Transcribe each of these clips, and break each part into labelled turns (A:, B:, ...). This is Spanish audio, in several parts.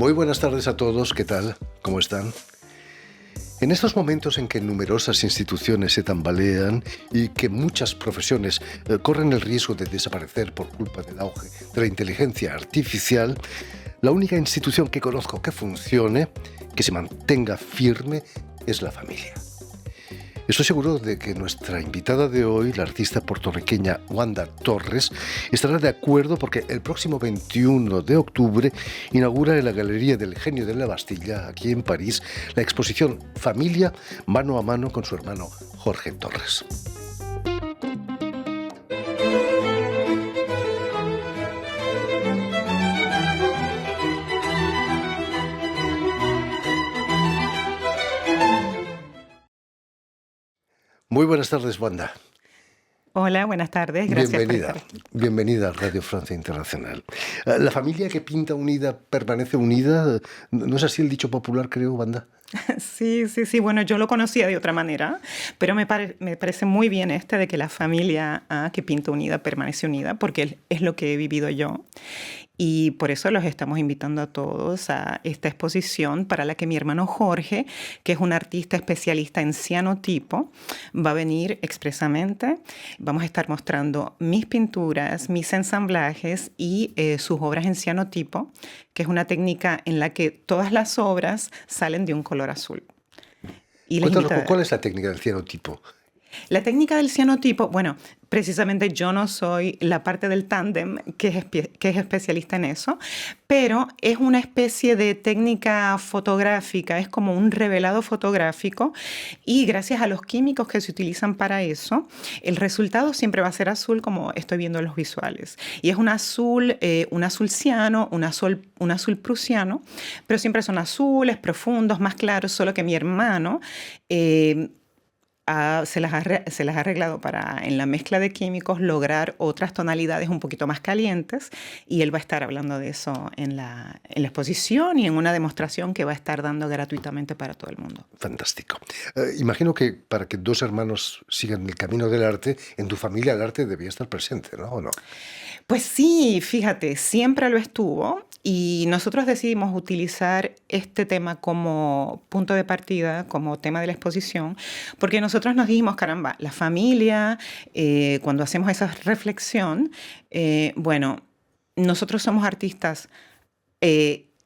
A: Muy buenas tardes a todos, ¿qué tal? ¿Cómo están? En estos momentos en que numerosas instituciones se tambalean y que muchas profesiones corren el riesgo de desaparecer por culpa del auge de la inteligencia artificial, la única institución que conozco que funcione, que se mantenga firme, es la familia. Estoy seguro de que nuestra invitada de hoy, la artista puertorriqueña Wanda Torres, estará de acuerdo porque el próximo 21 de octubre inaugura en la Galería del Genio de la Bastilla, aquí en París, la exposición Familia mano a mano con su hermano Jorge Torres. Muy buenas tardes, Wanda.
B: Hola, buenas tardes. Gracias por estar aquí.
A: Bienvenida a Radio Francia Internacional. La familia que pinta unida permanece unida. ¿No es así el dicho popular, creo, Wanda?
B: Sí. Bueno, yo lo conocía de otra manera, pero me parece muy bien de que la familia que pinta unida permanece unida, porque es lo que he vivido yo. Y por eso los estamos invitando a todos a esta exposición para la que mi hermano Jorge, que es un artista especialista en cianotipo, va a venir expresamente. Vamos a estar mostrando mis pinturas, mis ensamblajes y sus obras en cianotipo, que es una técnica en la que todas las obras salen de un color azul. Y
A: Cuéntanos, ¿cuál es la técnica del cianotipo?
B: La técnica del cianotipo, bueno, precisamente yo no soy la parte del tándem que es especialista en eso, pero es una especie de técnica fotográfica, es como un revelado fotográfico y gracias a los químicos que se utilizan para eso, el resultado siempre va a ser azul como estoy viendo en los visuales. Y es un azul ciano, un azul prusiano, pero siempre son azules, profundos, más claros, solo que mi hermano se las ha arreglado para, en la mezcla de químicos, lograr otras tonalidades un poquito más calientes, y él va a estar hablando de eso en la exposición y en una demostración que va a estar dando gratuitamente para todo el mundo.
A: Fantástico. Imagino que para que dos hermanos sigan el camino del arte, en tu familia el arte debía estar presente, ¿no? ¿O no?
B: Pues sí, fíjate, siempre lo estuvo. Y nosotros decidimos utilizar este tema como punto de partida, como tema de la exposición, porque nosotros nos dijimos, caramba, la familia, cuando hacemos esa reflexión, bueno, nosotros somos artistas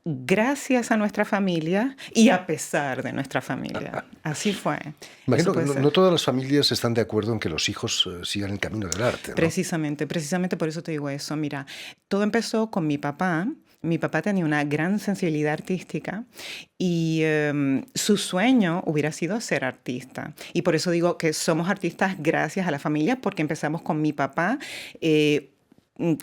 B: gracias a nuestra familia y a pesar de nuestra familia. Así fue.
A: Imagino que no todas las familias están de acuerdo en que los hijos sigan el camino del arte, ¿no?
B: Precisamente por eso te digo eso. Mira, todo empezó con mi papá. Mi papá tenía una gran sensibilidad artística y su sueño hubiera sido ser artista. Y por eso digo que somos artistas gracias a la familia, porque empezamos con mi papá,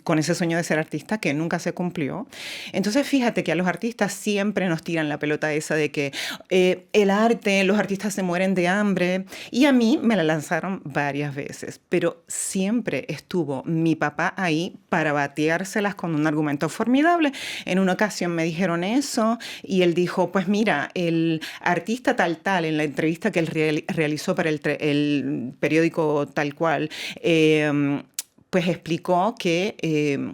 B: con ese sueño de ser artista que nunca se cumplió. Entonces, fíjate que a los artistas siempre nos tiran la pelota esa de que el arte, los artistas se mueren de hambre. Y a mí me la lanzaron varias veces, pero siempre estuvo mi papá ahí para bateárselas con un argumento formidable. En una ocasión me dijeron eso y él dijo, pues mira, el artista tal, en la entrevista que él realizó para el periódico tal cual, pues explicó que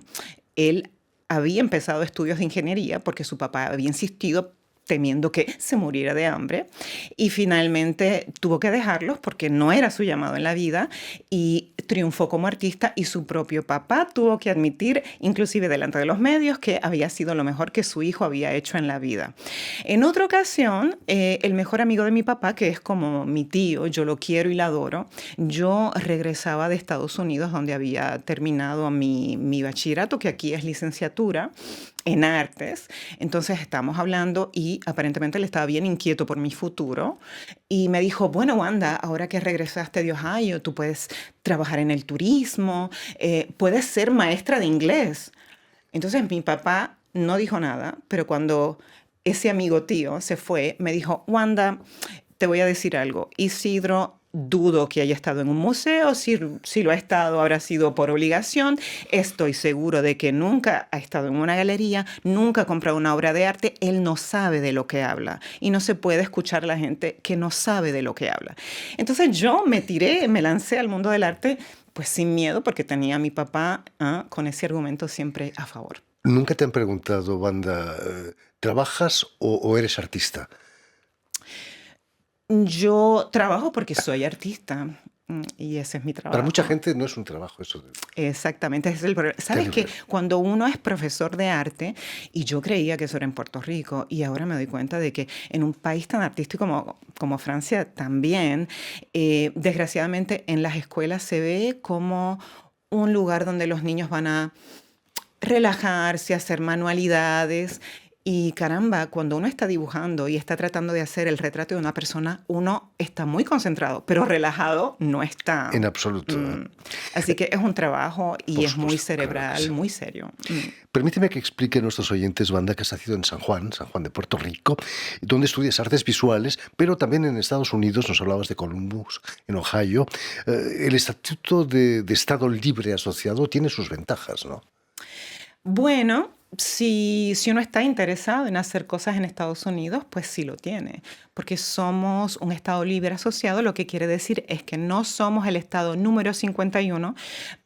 B: él había empezado estudios de ingeniería porque su papá había insistido temiendo que se muriera de hambre, y finalmente tuvo que dejarlos porque no era su llamado en la vida, y triunfó como artista, y su propio papá tuvo que admitir, inclusive delante de los medios, que había sido lo mejor que su hijo había hecho en la vida. En otra ocasión, el mejor amigo de mi papá, que es como mi tío, yo lo quiero y lo adoro, yo regresaba de Estados Unidos, donde había terminado mi bachillerato, que aquí es licenciatura en artes. Entonces estábamos hablando y aparentemente él estaba bien inquieto por mi futuro y me dijo, bueno, Wanda, ahora que regresaste de Ohio, tú puedes trabajar en el turismo, puedes ser maestra de inglés. Entonces mi papá no dijo nada, pero cuando ese amigo tío se fue, me dijo, Wanda, te voy a decir algo, Isidro dudo que haya estado en un museo. Si lo ha estado, habrá sido por obligación. Estoy seguro de que nunca ha estado en una galería, nunca ha comprado una obra de arte. Él no sabe de lo que habla. Y no se puede escuchar a la gente que no sabe de lo que habla. Entonces yo me lancé al mundo del arte, pues sin miedo, porque tenía a mi papá con ese argumento siempre a favor.
A: ¿Nunca te han preguntado, Wanda, ¿trabajas o eres artista?
B: Yo trabajo porque soy artista, y ese es mi
A: Para mucha
B: trabajo.
A: gente no es un trabajo eso.
B: Exactamente, ese es el problema. ¿Sabes que
A: Terrible.
B: cuando uno es profesor de arte, y yo creía que eso era en Puerto Rico, y ahora me doy cuenta de que en un país tan artístico como Francia también, desgraciadamente en las escuelas se ve como un lugar donde los niños van a relajarse, hacer manualidades. Y caramba, cuando uno está dibujando y está tratando de hacer el retrato de una persona, uno está muy concentrado, pero relajado no está.
A: En absoluto.
B: Mm, Así que es un trabajo y
A: Por
B: es muy
A: supuesto, claro que
B: cerebral,
A: sí.
B: muy serio.
A: Permíteme que explique a nuestros oyentes, Wanda, que has nacido en San Juan de Puerto Rico, donde estudias artes visuales, pero también en Estados Unidos, nos hablabas de Columbus, en Ohio. El estatuto de Estado libre asociado tiene sus ventajas, ¿no?
B: Bueno, si uno está interesado en hacer cosas en Estados Unidos, pues sí lo tiene, porque somos un Estado libre asociado, lo que quiere decir es que no somos el Estado número 51,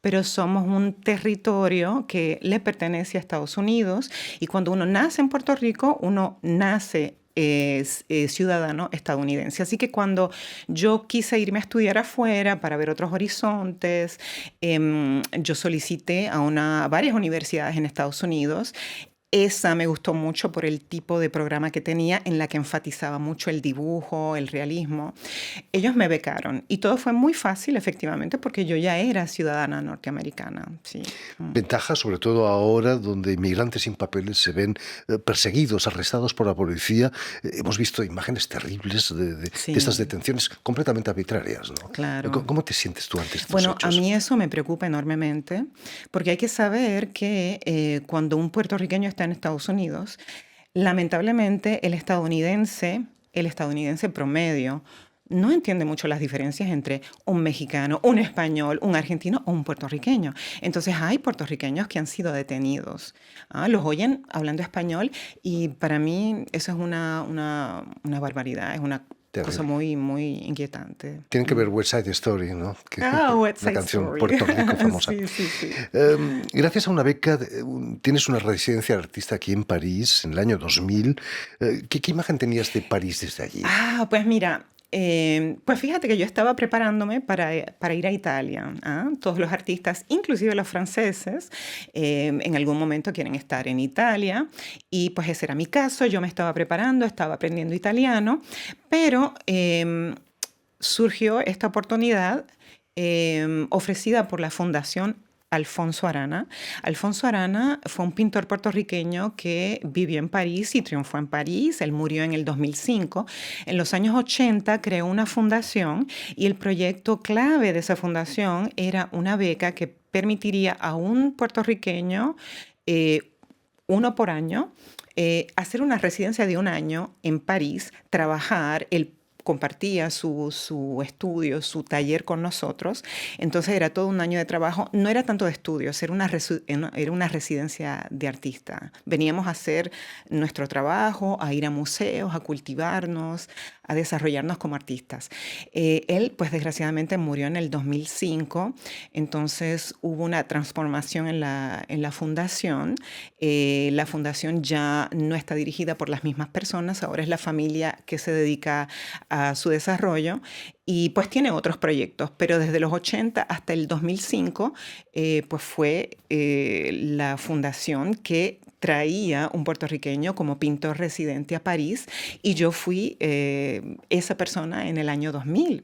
B: pero somos un territorio que le pertenece a Estados Unidos y cuando uno nace en Puerto Rico, uno nace es ciudadano estadounidense. Así que cuando yo quise irme a estudiar afuera para ver otros horizontes, yo solicité a varias universidades en Estados Unidos. Esa me gustó mucho por el tipo de programa que tenía, en la que enfatizaba mucho el dibujo, el realismo. Ellos me becaron y todo fue muy fácil, efectivamente, porque yo ya era ciudadana norteamericana. Sí.
A: Ventaja, sobre todo ahora, donde inmigrantes sin papeles se ven perseguidos, arrestados por la policía. Hemos visto imágenes terribles de estas
B: Sí,
A: detenciones completamente arbitrarias, ¿no?
B: claro.
A: ¿Cómo te sientes tú ante estos
B: Bueno, a
A: hechos?
B: mí eso me preocupa enormemente, porque hay que saber que cuando un puertorriqueño está en Estados Unidos, lamentablemente el estadounidense promedio, no entiende mucho las diferencias entre un mexicano, un español, un argentino o un puertorriqueño. Entonces hay puertorriqueños que han sido detenidos. Los oyen hablando español y para mí eso es una barbaridad, es una cosa
A: Terrible.
B: muy, muy inquietante.
A: Tienen que ver West Side Story, ¿no?
B: West
A: Una
B: Side
A: canción
B: Story.
A: Puerto Rico famosa.
B: Sí, sí, sí.
A: Gracias a una beca, tienes una residencia de artista aquí en París en el año 2000. ¿Qué imagen tenías de París desde allí?
B: Pues mira, pues fíjate que yo estaba preparándome para ir a Italia. Todos los artistas, inclusive los franceses, en algún momento quieren estar en Italia y pues ese era mi caso. Yo me estaba preparando, estaba aprendiendo italiano, pero surgió esta oportunidad ofrecida por la Fundación Alfonso Arana. Alfonso Arana fue un pintor puertorriqueño que vivió en París y triunfó en París. Él murió en el 2005. En los años 80 creó una fundación y el proyecto clave de esa fundación era una beca que permitiría a un puertorriqueño, eh, uno por año, hacer una residencia de un año en París, trabajar. Él compartía su estudio, su taller con nosotros. Entonces era todo un año de trabajo. No era tanto de estudios, era una residencia de artista. Veníamos a hacer nuestro trabajo, a ir a museos, a cultivarnos, a desarrollarnos como artistas. Él, pues desgraciadamente, murió en el 2005, entonces hubo una transformación en la fundación. La fundación ya no está dirigida por las mismas personas, ahora es la familia que se dedica a su desarrollo y pues tiene otros proyectos, pero desde los 80 hasta el 2005 pues fue la fundación que traía un puertorriqueño como pintor residente a París y yo fui esa persona en el año 2000.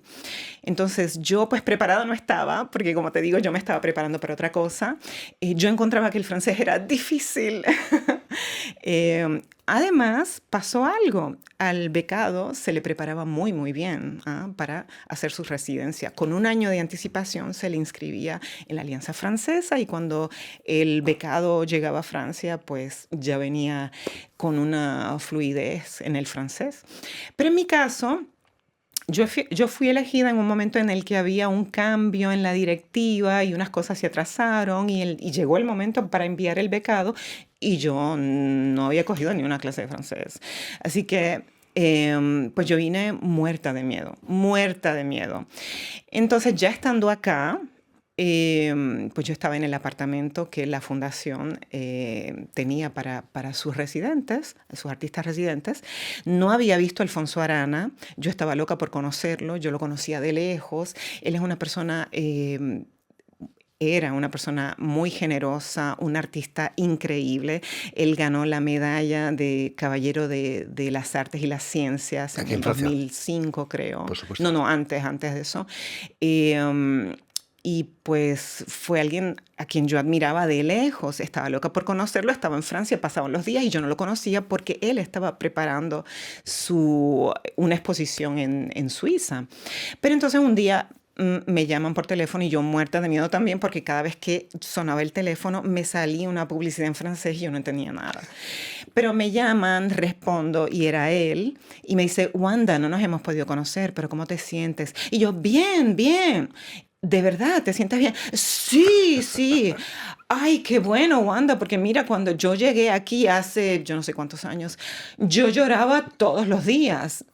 B: Entonces yo pues preparado no estaba, porque como te digo, yo me estaba preparando para otra cosa. Yo encontraba que el francés era difícil. Además, pasó algo. Al becado se le preparaba muy, muy bien para hacer su residencia. Con un año de anticipación se le inscribía en la Alianza Francesa y cuando el becado llegaba a Francia, pues ya venía con una fluidez en el francés. Pero en mi caso, yo fui elegida en un momento en el que había un cambio en la directiva y unas cosas se atrasaron y llegó el momento para enviar el becado y yo no había cogido ni una clase de francés. Así que pues yo vine muerta de miedo, muerta de miedo. Entonces ya estando acá, pues yo estaba en el apartamento que la fundación tenía para sus residentes, sus artistas residentes. No había visto a Alfonso Arana, yo estaba loca por conocerlo, yo lo conocía de lejos. Él es una persona... Era una persona muy generosa, un artista increíble. Él ganó la medalla de Caballero de las Artes y las Ciencias en
A: Aquí en
B: el
A: Francia,
B: 2005, creo.
A: por
B: No,
A: supuesto.
B: no, antes de eso. Eh, y pues fue alguien a quien yo admiraba de lejos. Estaba loca por conocerlo, estaba en Francia, pasaban los días y yo no lo conocía porque él estaba preparando una exposición en Suiza. Pero entonces un día me llaman por teléfono y yo muerta de miedo también porque cada vez que sonaba el teléfono me salía una publicidad en francés y yo no entendía nada. Pero me llaman, respondo y era él y me dice, Wanda, no nos hemos podido conocer, pero ¿cómo te sientes? Y yo, bien, bien. ¿De verdad te sientes bien? Sí, sí. Ay, qué bueno, Wanda, porque mira, cuando yo llegué aquí hace yo no sé cuántos años, yo lloraba todos los días.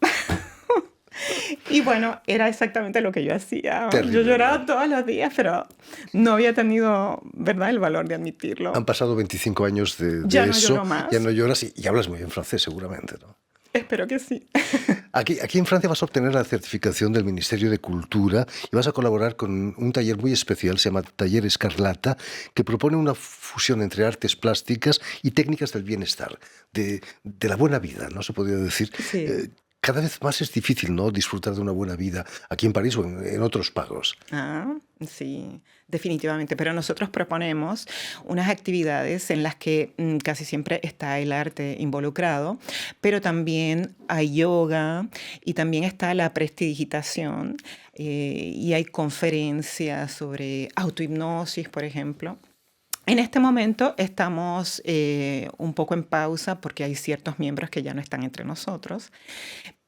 B: Y bueno, era exactamente lo que yo hacía. Yo
A: Terrible, ¿verdad?
B: lloraba todos los días, pero no había tenido, ¿verdad?, el valor de admitirlo.
A: Han pasado 25 años
B: Ya
A: de
B: no
A: eso,
B: lloro
A: ya no
B: más.
A: lloras y hablas muy bien francés, seguramente, ¿no?
B: Espero que sí.
A: Aquí en Francia vas a obtener la certificación del Ministerio de Cultura y vas a colaborar con un taller muy especial, se llama Taller Escarlata, que propone una fusión entre artes plásticas y técnicas del bienestar, de la buena vida, ¿no? Se podría decir.
B: Sí.
A: Cada vez más es difícil, ¿no?, disfrutar de una buena vida aquí en París o en otros pagos.
B: Ah, sí, definitivamente. Pero nosotros proponemos unas actividades en las que casi siempre está el arte involucrado, pero también hay yoga y también está la prestidigitación y hay conferencias sobre autohipnosis, por ejemplo. En este momento estamos un poco en pausa porque hay ciertos miembros que ya no están entre nosotros,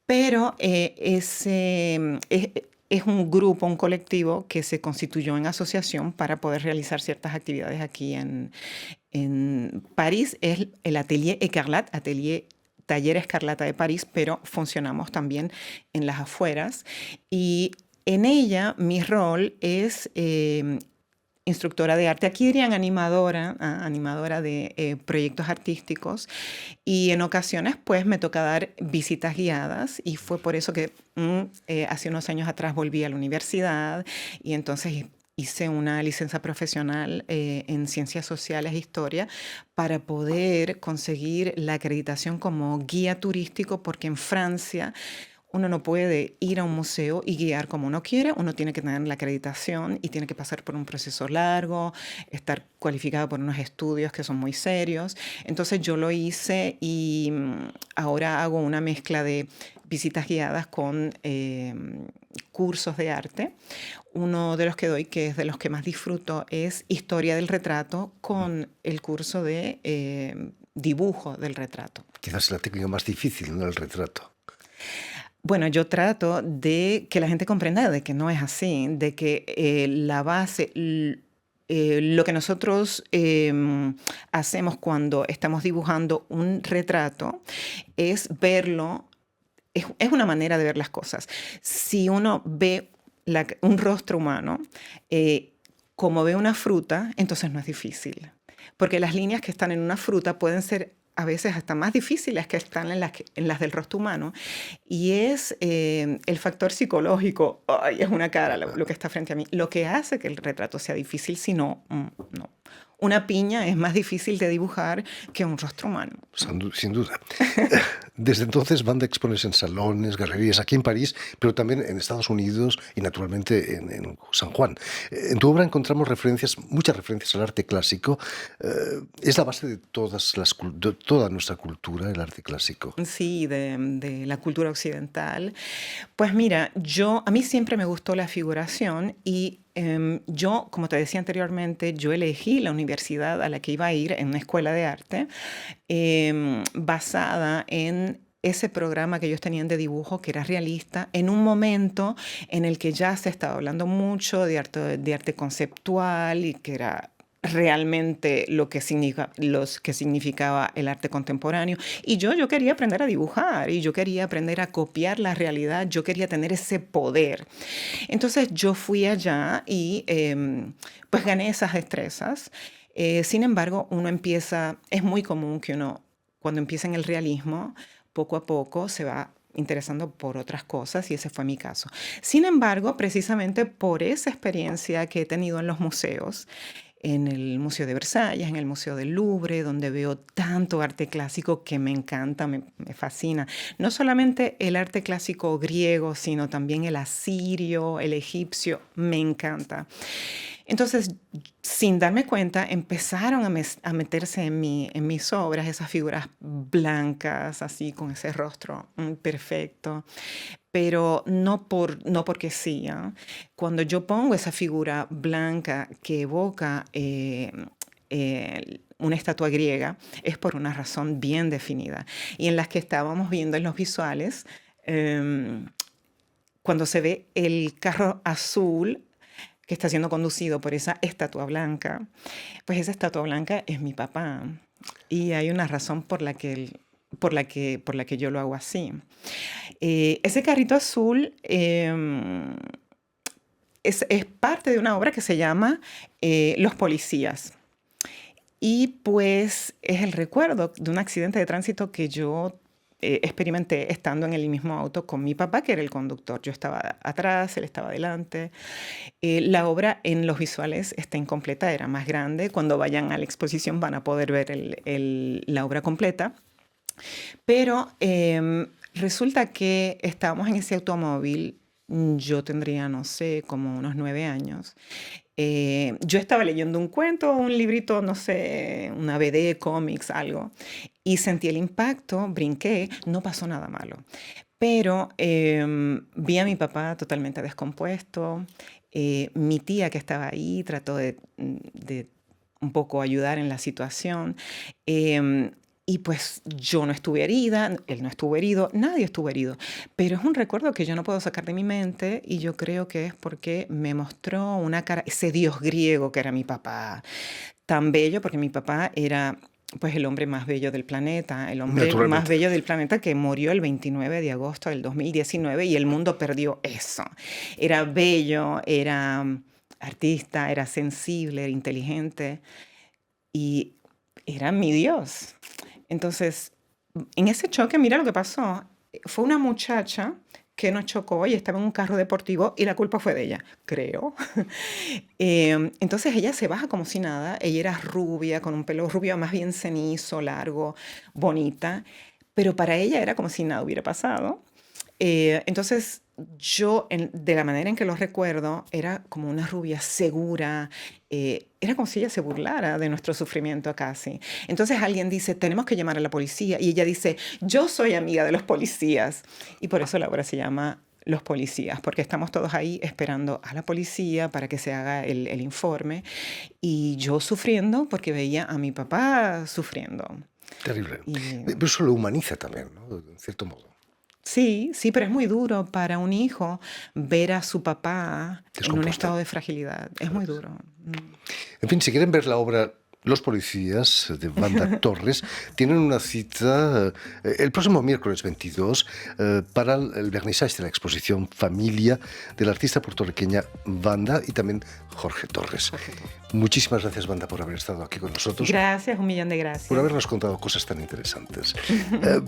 B: pero es un grupo, un colectivo que se constituyó en asociación para poder realizar ciertas actividades aquí en París. Es el Atelier Écarlate, Atelier Taller Escarlata de París, pero funcionamos también en las afueras. Y en ella mi rol es instructora de arte. Aquí dirían animadora, animadora de proyectos artísticos. Y en ocasiones, pues, me toca dar visitas guiadas y fue por eso que hace unos años atrás volví a la universidad y entonces hice una licencia profesional en Ciencias Sociales e Historia para poder conseguir la acreditación como guía turístico, porque en Francia uno no puede ir a un museo y guiar como uno quiere, uno tiene que tener la acreditación y tiene que pasar por un proceso largo, estar cualificado por unos estudios que son muy serios. Entonces yo lo hice y ahora hago una mezcla de visitas guiadas con cursos de arte. Uno de los que doy, que es de los que más disfruto, es Historia del Retrato con el curso de dibujo del retrato.
A: Quizás es la técnica más difícil, ¿no?, el retrato.
B: Bueno, yo trato de que la gente comprenda de que no es así, de que la base, lo que nosotros hacemos cuando estamos dibujando un retrato es verlo, es una manera de ver las cosas. Si uno ve un rostro humano como ve una fruta, entonces no es difícil. Porque las líneas que están en una fruta pueden ser a veces hasta más difíciles que están en las del rostro humano. Y es el factor psicológico, ay, es una cara lo que está frente a mí, lo que hace que el retrato sea difícil, si no, no. Una piña es más difícil de dibujar que un rostro humano.
A: Sin duda. Desde entonces van de exponerse en salones, galerías, aquí en París, pero también en Estados Unidos y naturalmente en San Juan. En tu obra encontramos referencias, muchas referencias al arte clásico. Es la base de de toda nuestra cultura, el arte clásico.
B: Sí, de la cultura occidental. Pues mira, a mí siempre me gustó la figuración y yo, como te decía anteriormente, yo elegí la universidad a la que iba a ir en una escuela de arte basada en ese programa que ellos tenían de dibujo que era realista, en un momento en el que ya se estaba hablando mucho de arte conceptual y que era realmente lo que significaba el arte contemporáneo. Y yo quería aprender a dibujar y yo quería aprender a copiar la realidad, yo quería tener ese poder. Entonces yo fui allá y pues gané esas destrezas. Sin embargo, es muy común que uno, cuando empieza en el realismo, poco a poco se va interesando por otras cosas y ese fue mi caso. Sin embargo, precisamente por esa experiencia que he tenido en los museos, en el Museo de Versalles, en el Museo del Louvre, donde veo tanto arte clásico que me encanta, me fascina. No solamente el arte clásico griego, sino también el asirio, el egipcio, me encanta. Entonces, sin darme cuenta, empezaron a meterse en mis obras esas figuras blancas, así, con ese rostro perfecto, pero no porque sí. ¿Ah? Cuando yo pongo esa figura blanca que evoca una estatua griega, es por una razón bien definida. Y en las que estábamos viendo en los visuales, cuando se ve el carro azul que está siendo conducido por esa estatua blanca, pues esa estatua blanca es mi papá. Y hay una razón por la que yo lo hago así. Ese carrito azul es parte de una obra que se llama Los Policías. Y pues es el recuerdo de un accidente de tránsito que yo experimenté estando en el mismo auto con mi papá, que era el conductor. Yo estaba atrás, él estaba adelante. La obra en los visuales está incompleta, era más grande. Cuando vayan a la exposición van a poder ver la obra completa. Pero resulta que estábamos en ese automóvil, yo tendría, no sé, como unos 9 años. Yo estaba leyendo un cuento, un librito, no sé, una BD, cómics, algo, y sentí el impacto, brinqué, no pasó nada malo. Pero vi a mi papá totalmente descompuesto. Mi tía que estaba ahí trató de un poco ayudar en la situación. Y pues yo no estuve herida, él no estuvo herido, nadie estuvo herido. Pero es un recuerdo que yo no puedo sacar de mi mente y yo creo que es porque me mostró una cara, ese dios griego que era mi papá, tan bello, porque mi papá era pues el hombre más bello del planeta, el hombre más bello del planeta que murió el 29 de agosto del 2019 y el mundo perdió eso. Era bello, era artista, era sensible, era inteligente y era mi Dios. Entonces, en ese choque, mira lo que pasó. Fue una muchacha que nos chocó y estaba en un carro deportivo y la culpa fue de ella, creo. Entonces ella se baja como si nada. Ella era rubia, con un pelo rubio más bien cenizo, largo, bonita. Pero para ella era como si nada hubiera pasado. Entonces yo, de la manera en que lo recuerdo, era como una rubia segura. Era como si ella se burlara de nuestro sufrimiento casi. Entonces alguien dice, tenemos que llamar a la policía. Y ella dice, yo soy amiga de los policías. Y por eso la obra se llama Los Policías, porque estamos todos ahí esperando a la policía para que se haga el informe. Y yo sufriendo porque veía a mi papá sufriendo.
A: Terrible. Pero eso lo humaniza también, ¿no? En cierto modo.
B: Sí, sí, pero es muy duro para un hijo ver a su papá en un estado de fragilidad. Es muy duro.
A: En fin, si quieren ver la obra Los Policías, de Wanda Torres, tienen una cita el próximo miércoles 22 para el vernissage de la exposición Familia de la artista puertorriqueña Wanda y también Jorge Torres. Muchísimas gracias, Wanda, por haber estado aquí con nosotros.
B: Gracias, un millón de gracias.
A: Por habernos contado cosas tan interesantes.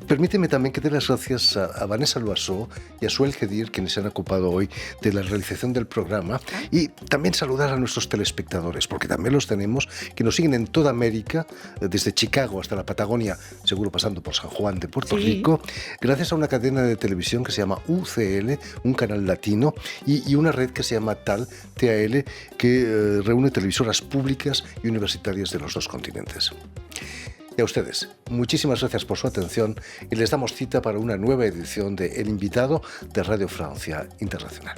A: Permíteme también que dé las gracias a Vanessa Loiseau y a Suel Gedir, quienes se han ocupado hoy de la realización del programa, y también saludar a nuestros telespectadores, porque también los tenemos, que nos siguen en toda América, desde Chicago hasta la Patagonia, seguro pasando por San Juan de Puerto Rico, gracias a una cadena de televisión que se llama UCL, un canal latino, y una red que se llama TAL, que reúne televisoras públicas y universitarias de los dos continentes. Y a ustedes, muchísimas gracias por su atención y les damos cita para una nueva edición de El Invitado de Radio Francia Internacional.